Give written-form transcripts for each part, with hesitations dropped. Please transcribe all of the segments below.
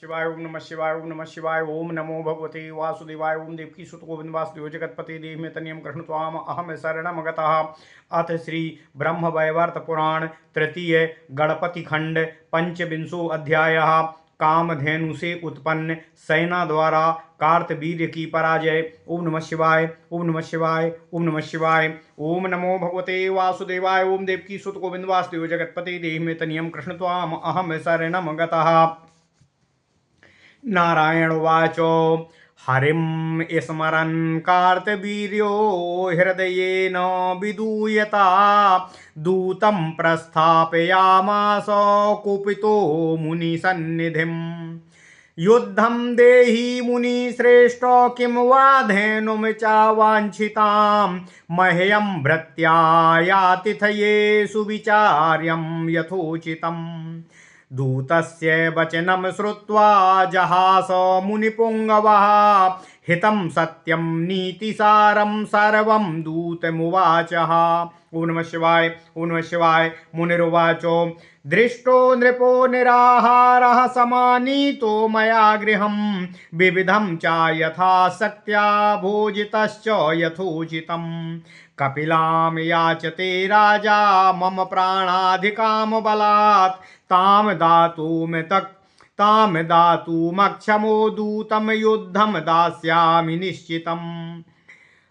शिवाय ओम नमः शिवाय ओम नमः शिवाय ओम नमो भगवते वासुदेवाय ओम देवकी सुत गोविंद वासुदेव जगतपति देव में तनियम कृष्ण त्वाम अहम शरणम गतः। अथ श्री ब्रह्म वैवर्त पुराण तृतीय गणपति खंड पंचविंशो अध्याय। कामधेनु से उत्पन्न सेना द्वारा कार्तवीर्य की पराजय। ओम नमः शिवाय ओम नमः शिवाय ओम नमः शिवाय ओम नमो भगवते वासुदेवाय ओम देवकी सुत गोविंद वासुदेव जगतपति देव में तनियम कृष्ण त्वाम अहम शरणम गतः। नारायण उवाचो हरिम स्मरन् कार्तवीर्यो हृदयेन विदूयता दूतं प्रस्थापयामास कुपितो मुनिसन्निधिम्। युद्धं देहि मुनिश्रेष्ठ किं वा धेनुं च वाञ्छितां मह्यं भृत्यायातिथये सुविचार्यं यथोचितम्। दूतस्य वचनं श्रुत्वा जहास मुनिपुङ्गवः हितं सत्यं नीतिसारं सर्वं दूतमुवाचः। ओम नमः शिवाय ओम नमः शिवाय। मुनिरुवाचो दृष्टो नृपो निराहारः समानीतो मया गृहं विविधं च यथाशक्त्या भोजितश्च यथोचितम्। कपिलां याचते राजा मम प्राणाधिकां बलात् तां दातुमक्षमो दूतं युद्धं दास्यामि निश्चितम्।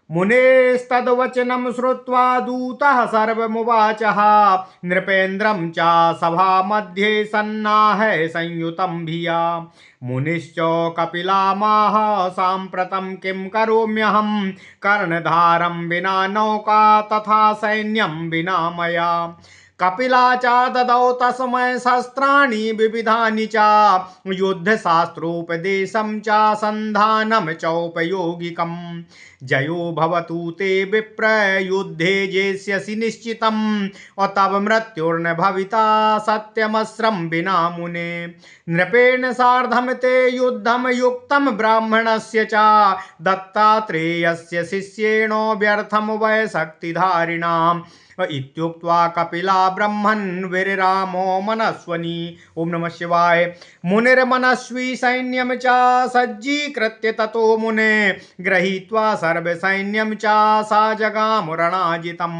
मुनेस्तद्वचनं श्रुत्वा दूतः सर्वमुवाचः नृपेन्द्रं च सभामध्ये सन्नाहय संयुतं भिया। मुनिश्च कपिलामाह साम्प्रतं किं करोम्यहं कर्णधारं विना नौका तथा सैन्यं विना मया। कपिला च ददौ तस्मै शस्त्राणि विविधानि च युद्धशास्त्रोपदेशं च सन्धानं चोपयोगिकम्। जयो भवतु ते विप्र युद्धे जेष्यसि निश्चितम् तव मृत्युर्न भविता सत्यमस्त्रं विना मुने। नृपेण सार्धं ते युद्धं युक्तं ब्राह्मणस्य च दत्तात्रेयस्य शिष्येण व्यर्थं वै शक्तिधारिणाम्। इत्युक्त्वा कपिला ब्रह्मन् विरामो मनस्वनी। ओम नमः शिवाय। मुनिर्मनस्वी सैन्यं च सज्जीकृत्य ततो मुने गृहीत्वा सर्वसैन्यं च सा जगाम रणाजितं।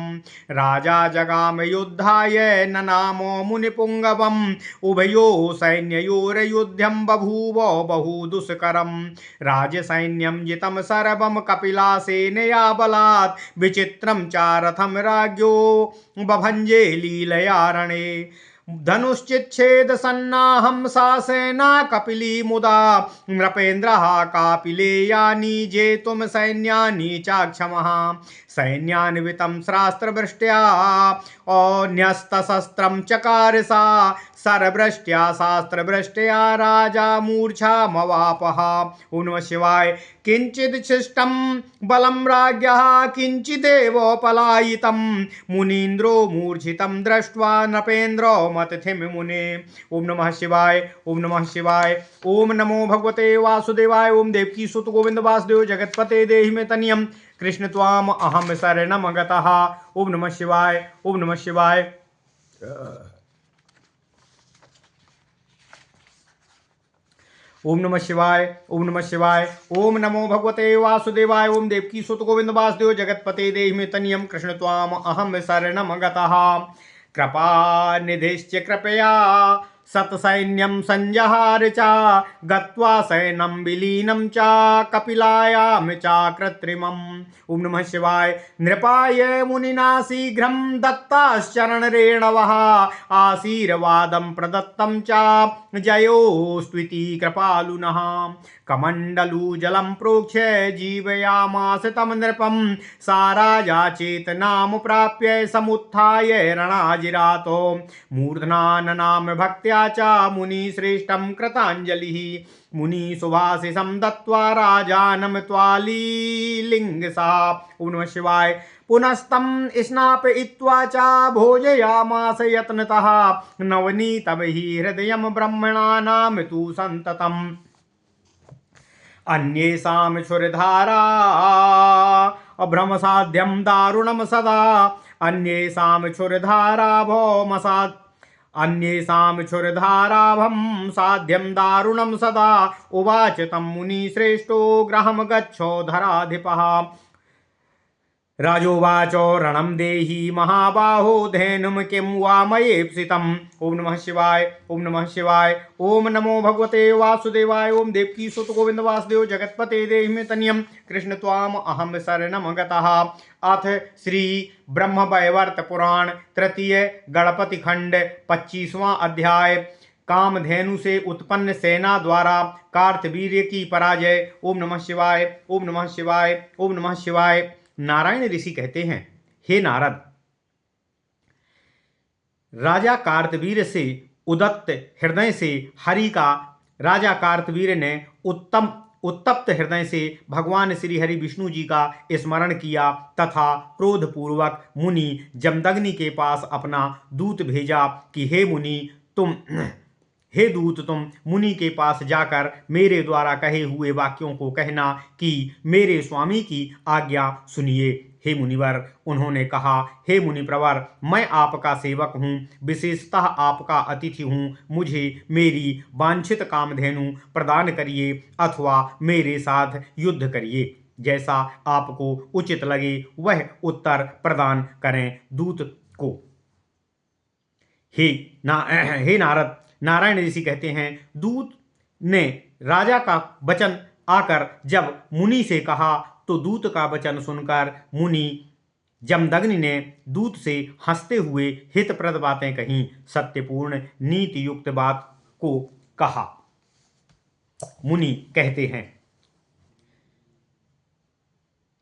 राजा जगाम युद्धाय ननामो मुनिपुङ्गवम् उभयो सैन्ययोर्युद्धं बभूव बहु दुष्करम्। राजसैन्यं जितं सर्वं कपिलासेनया बलात् विचित्रं च रथं राज्ञो बभञ्जे लीलया रणे। धनुश्चिच्छेद सन्नाहं सा सेना कपिली मुदा नृपेन्द्रः कापिलेयानि जेतुं सैन्यानि चाक्षमः। सैन्यान्वितं शास्त्रवृष्ट्या न्यस्तशस्त्रं चकार सा शरवृष्ट्या शास्त्रवृष्ट्या राजा मूर्छामवापः। ओम नमः शिवाय। किंचिदशिष्टं बलं राज्ञः किंचिदेव पलायितं मुनीन्द्रो मूर्छितं दृष्ट्वा नृपेन्द्रो मतिथिं मुने। ओम नमः शिवाय ओम नमः शिवाय। ओम नमो भगवते वासुदेवाय ओम देवकी सुत गोविंद वासुदेव जगतपते देहि मे तनियम कृष्ण त्वाम अहम शरणम गतः। ओम नमः शिवाय ओम नमः शिवाय। ओम नमः शिवाय ओम नमः शिवाय। ओम नमो भगवते वासुदेवाय ओम देवकी सुत गोविंद वासुदेव जगतपते देहि मे तनियम कृष्ण त्वाम अहम शरणम गतः। कृपा निधिश्च कृपया सतसैन्यं संजहार च गत्वा सैनं विलीनं च कपिलायां च कृत्रिमम्। ओम नमः शिवाय। नृपाय मुनिना शीघ्रं दत्ताश्चरणरेणवः आशीर्वादं प्रदत्तं च जयोस्त्विति कृपालुनः। कमण्डलू जलं प्रोक्ष्य जीवयामास तं नृपं सा राजा चेतनां प्राप्य समुत्थाय रणाजिरातो मूर्धना ननाम भक्त्या च मुनिश्रेष्ठं कृताञ्जलिः। मुनिसुभाषिषं दत्त्वा राजानं त्वालिलिङ्गसा। ओम नमः शिवाय। पुनस्तं स्नापयित्वा च भोजयामास यत्नतः नवनीतं हि हृदयं ब्रह्मणानां तु सन्ततम्। अन्येषां क्षुरधारा अभ्रमसाध्यं दारुणं सदा अन्येषां क्षुरधारा भौमसा अन्येषां क्षुरधाराभं साध्यं दारुणं सदा उवाच तं मुनिश्रेष्ठो गृहं गच्छो धराधिपः। राजोवाचो रणं देहि महाबाहो धेनुं किं वा मयेप्सितम्। ओम नमः शिवाय, ओम नमः शिवाय, ओम नमो भगवते वासुदेवाय। ओम देवकी सुत गोविंद वासुदेव जगतपते देहि तनियम कृष्ण त्वाम अहम शरणम गतः। अथ श्री ब्रह्म वैवर्त पुराण तृतीय गणपति खंड 25वां अध्याय कामधेनु से उत्पन्न सेना द्वारा कार्तवीर्य की पराजय। ओम नमः शिवाय, ओम नमः शिवाय, ओम नमः शिवाय। नारायण ऋषि कहते हैं, हे नारद, राजा कार्तवीर्य से उदत्त हृदय से हरि का राजा कार्तवीर्य ने उत्तप्त हृदय से भगवान श्री हरि विष्णु जी का स्मरण किया तथा क्रोधपूर्वक मुनि जमदग्नि के पास अपना दूत भेजा कि हे दूत तुम मुनि के पास जाकर मेरे द्वारा कहे हुए वाक्यों को कहना कि मेरे स्वामी की आज्ञा सुनिए। हे मुनिवर, उन्होंने कहा, हे मुनि प्रवर, मैं आपका सेवक हूँ, विशेषतः आपका अतिथि हूँ। मुझे मेरी वांछित कामधेनु प्रदान करिए अथवा मेरे साथ युद्ध करिए। जैसा आपको उचित लगे वह उत्तर प्रदान करें दूत को। हे नारद, नारायण ऋषि कहते हैं, दूत ने राजा का वचन आकर जब मुनि से कहा तो दूत का वचन सुनकर मुनि जमदग्नि ने दूत से हंसते हुए हितप्रद बातें कहीं, सत्यपूर्ण नीति युक्त बात को कहा। मुनि कहते हैं,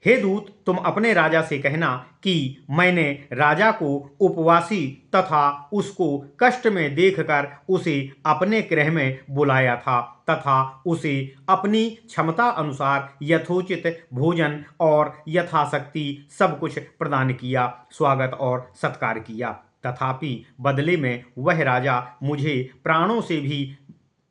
हे दूत, तुम अपने राजा से कहना कि मैंने राजा को उपवासी तथा उसको कष्ट में देखकर उसे अपने गृह में बुलाया था तथा उसे अपनी क्षमता अनुसार यथोचित भोजन और यथाशक्ति सब कुछ प्रदान किया, स्वागत और सत्कार किया। तथापि बदले में वह राजा मुझे प्राणों से भी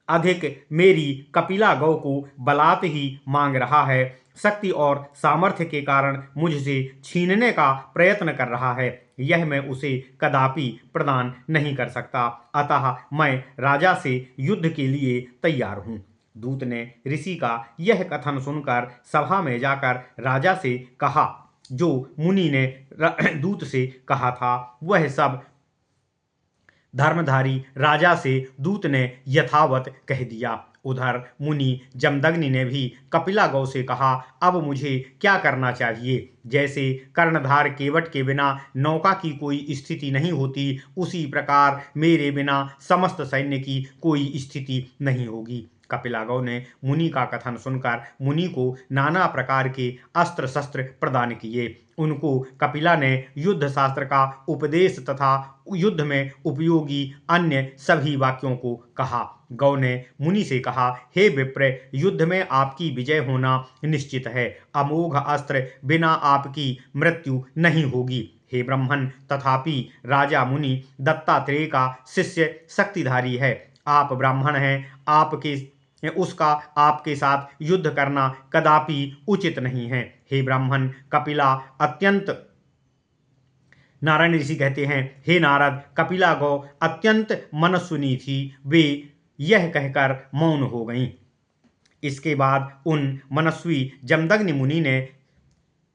अधिक मेरी कपिला गौ को बलात् ही मांग रहा है। शक्ति और सामर्थ्य के कारण मुझसे छीनने का प्रयत्न कर रहा है। यह मैं उसे कदापि प्रदान नहीं कर सकता, अतः मैं राजा से युद्ध के लिए तैयार हूँ। दूत ने ऋषि का यह कथन सुनकर सभा में जाकर राजा से कहा। जो मुनि ने दूत से कहा था वह सब धर्मधारी राजा से दूत ने यथावत कह दिया। उधर मुनि जमदग्नि ने भी कपिला गौ से कहा, अब मुझे क्या करना चाहिए। जैसे कर्णधार केवट के बिना नौका की कोई स्थिति नहीं होती, उसी प्रकार मेरे बिना समस्त सैन्य की कोई स्थिति नहीं होगी। कपिला गौ ने मुनि का कथन सुनकर मुनि को नाना प्रकार के अस्त्र शस्त्र प्रदान किए। उनको कपिला ने युद्ध शास्त्र का उपदेश तथा युद्ध में उपयोगी अन्य सभी वाक्यों को कहा। गौ ने मुनि से कहा, हे विप्र, युद्ध में आपकी विजय होना निश्चित है। अमोघ अस्त्र बिना आपकी मृत्यु नहीं होगी। हे ब्राह्मण, तथापि राजा मुनि दत्तात्रेय का शिष्य शक्तिधारी है। आप ब्राह्मण हैं, उसका आपके साथ युद्ध करना कदापि उचित नहीं है। हे ब्राह्मण, कपिला अत्यंत नारायण ऋषि कहते हैं, हे नारद, कपिला गौ अत्यंत मनस्विनी थी। वे यह कहकर मौन हो गईं। इसके बाद उन मनस्वी जमदग्नि मुनि ने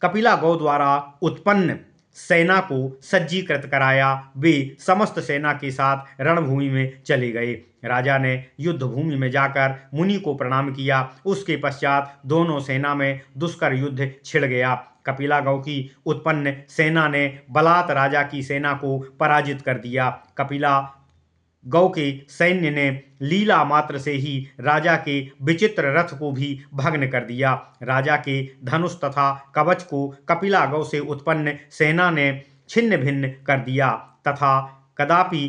कपिला गौ द्वारा उत्पन्न सेना को सज्जीकृत कराया। वे समस्त सेना के साथ रणभूमि में चले गए। राजा ने युद्ध भूमि में जाकर मुनि को प्रणाम किया। उसके पश्चात दोनों सेना में दुष्कर युद्ध छिड़ गया। कपिला गौ की उत्पन्न सेना ने बलात् राजा की सेना को पराजित कर दिया। कपिला गौ के सैन्य ने लीला मात्र से ही राजा के विचित्र रथ को भी भग्न कर दिया। राजा के धनुष तथा कवच को कपिला गौ से उत्पन्न सेना ने छिन्न भिन्न कर दिया तथा कदापि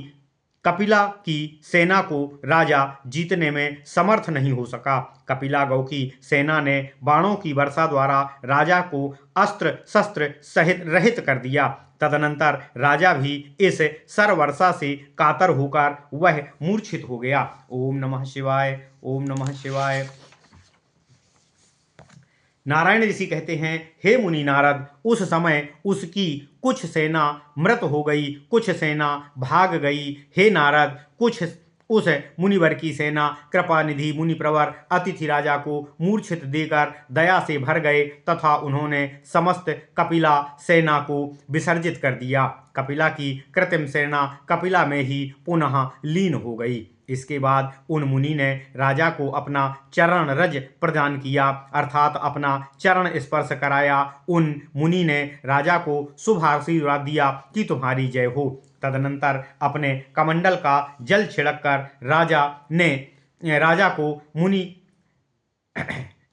कपिला की सेना को राजा जीतने में समर्थ नहीं हो सका। कपिला गौ की सेना ने बाणों की वर्षा द्वारा राजा को अस्त्र शस्त्र सहित रहित कर दिया। तदनंतर राजा भी इस सरवर्षा से कातर होकर वह मूर्छित हो गया। ओम नमः शिवाय, ओम नमः शिवाय। नारायण ऋषि कहते हैं, हे मुनि नारद, उस समय उसकी कुछ सेना मृत हो गई, कुछ सेना भाग गई। हे नारद, कुछ उस मुनिवर की सेना कृपानिधि मुनिप्रवर अतिथि राजा को मूर्छित देकर दया से भर गए तथा उन्होंने समस्त कपिला सेना को विसर्जित कर दिया। कपिला की कृत्रिम सेना कपिला में ही पुनः लीन हो गई। इसके बाद उन मुनि ने राजा को अपना चरण रज प्रदान किया, अर्थात अपना चरण स्पर्श कराया। उन मुनि ने राजा को शुभ आशीर्वाद दिया कि तुम्हारी जय हो। तदनंतर अपने कमंडल का जल छिड़ककर राजा को मुनि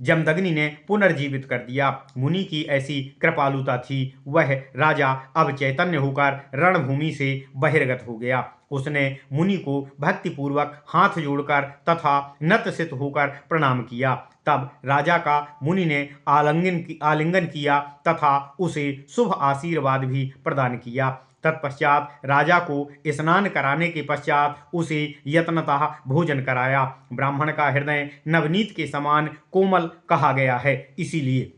जमदग्नि ने पुनर्जीवित कर दिया। मुनि की ऐसी कृपालुता थी, वह राजा अब चैतन्य होकर रणभूमि से बहिर्गत हो गया। उसने मुनि को भक्तिपूर्वक हाथ जोड़कर तथा नतसित होकर प्रणाम किया। तब राजा का मुनि ने आलिंगन किया तथा उसे शुभ आशीर्वाद भी प्रदान किया। तत्पश्चात राजा को स्नान कराने के पश्चात उसे यत्नतः भोजन कराया। ब्राह्मण का हृदय नवनीत के समान कोमल कहा गया है, इसीलिए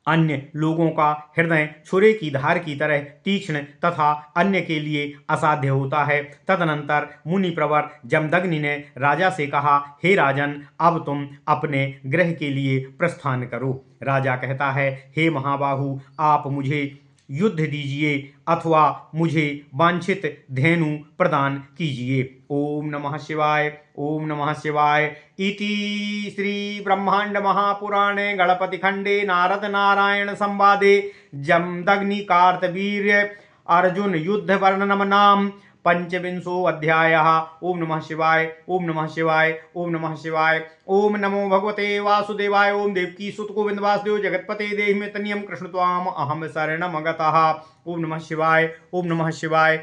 अन्य लोगों का हृदय छुरे की धार की तरह तीक्ष्ण तथा अन्य के लिए असाध्य होता है। तदनंतर मुनि प्रवर जमदग्नि ने राजा से कहा, हे राजन, अब तुम अपने गृह के लिए प्रस्थान करो। राजा कहता है, हे महाबाहु, आप मुझे युद्ध दीजिए अथवा मुझे वांछित धेनु प्रदान कीजिए। ओम नमः शिवाय, ओम नमः शिवाय। इति श्री ब्रह्मांड महापुराणे गणपति खंडे नारद नारायण संवादे जमदग्नि कार्तवीर्य अर्जुन युद्ध वर्णनम नाम पंचविंशो अध्यायः। ओम नमः शिवाय, ओम नमः शिवाय, ओम नमः शिवाय। ओम नमो भगवते वासुदेवाय। ओम देवकी सुत गोविंद वासुदेव जगतपते देहि मे तनियम कृष्ण त्वाम अहम शरणम गतः। ओम नमः शिवाय, ओम नमः शिवाय।